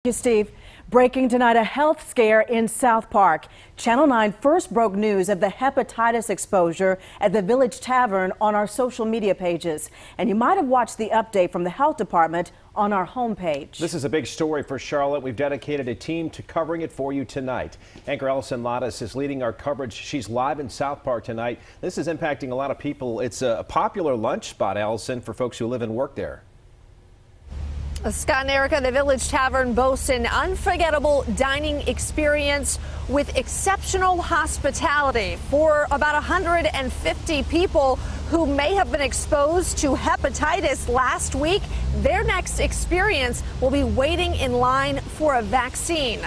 Thank you, Steve. Breaking tonight, a health scare in South Park. Channel 9 first broke news of the hepatitis exposure at the Village Tavern on our social media pages. And you might have watched the update from the health department on our homepage. This is a big story for Charlotte. We've dedicated a team to covering it for you tonight. Anchor Ellison Lattis is leading our coverage. She's live in South Park tonight. This is impacting a lot of people. It's a popular lunch spot, Ellison, for folks who live and work there. Scott and Erica, the Village Tavern boasts an unforgettable dining experience with exceptional hospitality for about 150 people who may have been exposed to hepatitis last week. Their next experience will be waiting in line for a vaccine.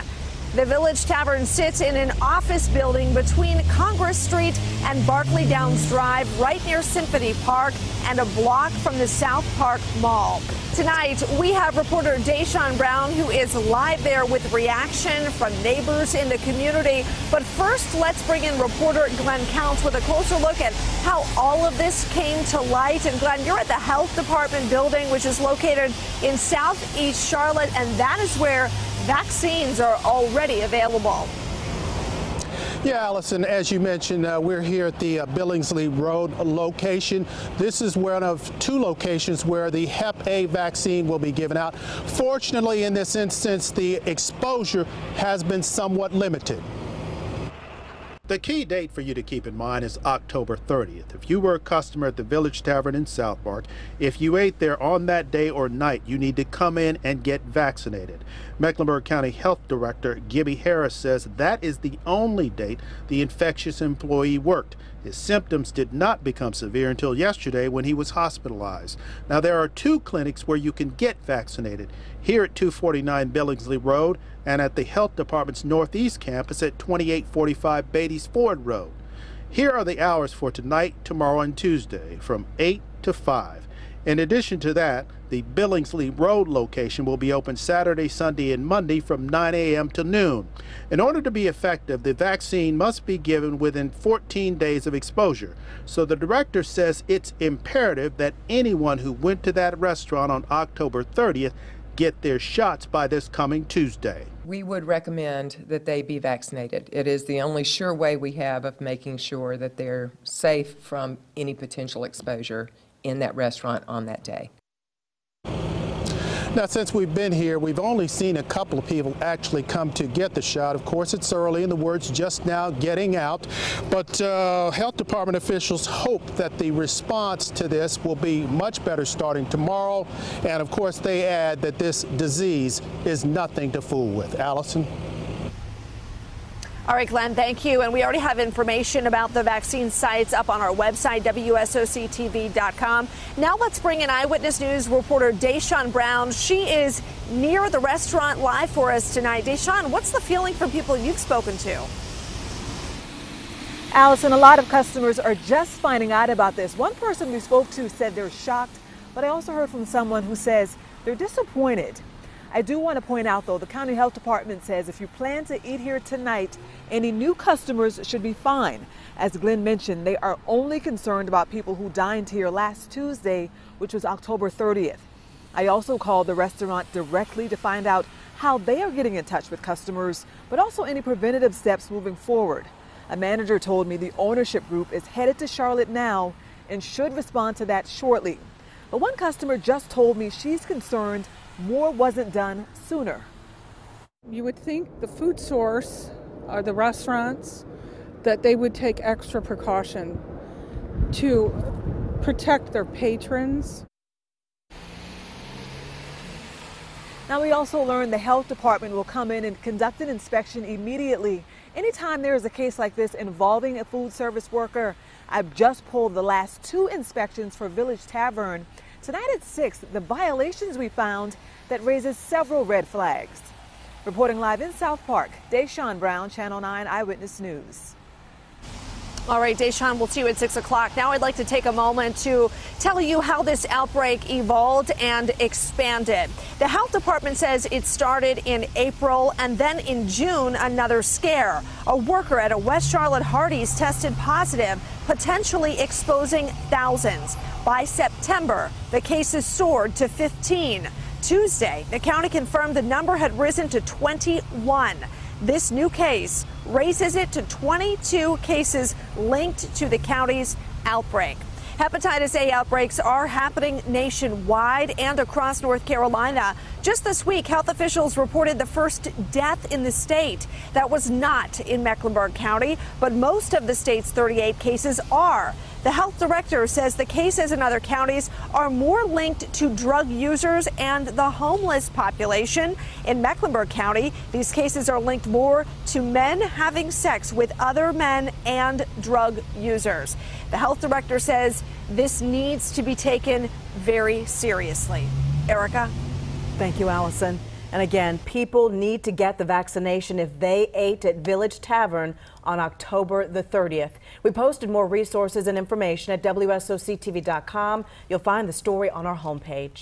The Village Tavern sits in an office building between Congress Street and Barclay Downs Drive, right near Symphony Park and a block from the South Park Mall. Tonight, we have reporter Deshaun Brown, who is live there with reaction from neighbors in the community. But first, let's bring in reporter Glenn Counts with a closer look at how all of this came to light. And Glenn, you're at the health department building, which is located in Southeast Charlotte, and that is where vaccines are already available. Yeah, Allison, as you mentioned, we're here at the Billingsley Road location. This is one of two locations where the Hep A vaccine will be given out. Fortunately, in this instance, the exposure has been somewhat limited. The key date for you to keep in mind is October 30th. If you were a customer at the Village Tavern in South Park, if you ate there on that day or night, you need to come in and get vaccinated. Mecklenburg County Health Director Gibby Harris says that is the only date the infectious employee worked. His symptoms did not become severe until yesterday when he was hospitalized. Now, there are two clinics where you can get vaccinated, here at 249 Billingsley Road and at the health department's northeast campus at 2845 Beatties Ford Road. Here are the hours for tonight, tomorrow, and Tuesday from 8 to 5. In addition to that, the Billingsley Road location will be open Saturday, Sunday, and Monday from 9 a.m. to noon. In order to be effective, the vaccine must be given within 14 days of exposure. So the director says it's imperative that anyone who went to that restaurant on October 30th get their shots by this coming Tuesday. We would recommend that they be vaccinated. It is the only sure way we have of making sure that they're safe from any potential exposure in that restaurant on that day. Now, since we've been here, we've only seen a couple of people actually come to get the shot. Of course, it's early and the word's just now getting out. But health department officials hope that the response to this will be much better starting tomorrow. And of course, they add that this disease is nothing to fool with. Allison? All right, Glenn, thank you. And we already have information about the vaccine sites up on our website, WSOCTV.com. Now let's bring in Eyewitness News reporter Deshaun Brown. She is near the restaurant live for us tonight. Deshaun, what's the feeling from people you've spoken to? Allison, a lot of customers are just finding out about this. One person we spoke to said they're shocked, but I also heard from someone who says they're disappointed. I do want to point out, though, the county health department says if you plan to eat here tonight, any new customers should be fine. As Glenn mentioned, they are only concerned about people who dined here last Tuesday, which was October 30th. I also called the restaurant directly to find out how they are getting in touch with customers, but also any preventative steps moving forward. A manager told me the ownership group is headed to Charlotte now and should respond to that shortly. But one customer just told me she's concerned more wasn't done sooner. You would think the food source or the restaurants that they would take extra precaution to protect their patrons. Now, we also learned the health department will come in and conduct an inspection immediately. Anytime there is a case like this involving a food service worker. I've just pulled the last two inspections for Village Tavern. Tonight at 6, the violations we found that raises several red flags. Reporting live in South Park, Deshaun Brown, Channel 9 Eyewitness News. All right, Deshaun, we'll see you at 6 o'clock. Now I'd like to take a moment to tell you how this outbreak evolved and expanded. The health department says it started in April and then in June, another scare. A worker at a West Charlotte Hardee's tested positive, potentially exposing thousands. By September, the cases soared to 15. Tuesday, the county confirmed the number had risen to 21. This new case raises it to 22 cases linked to the county's outbreak. Hepatitis A outbreaks are happening nationwide and across North Carolina. Just this week, health officials reported the first death in the state. That was not in Mecklenburg County, but most of the state's 38 cases are. The health director says the cases in other counties are more linked to drug users and the homeless population. In Mecklenburg County, these cases are linked more to men having sex with other men and drug users. The health director says this needs to be taken very seriously. Erica? Thank you, Allison. And again, people need to get the vaccination if they ate at Village Tavern on October the 30th. We posted more resources and information at WSOCTV.com. You'll find the story on our homepage.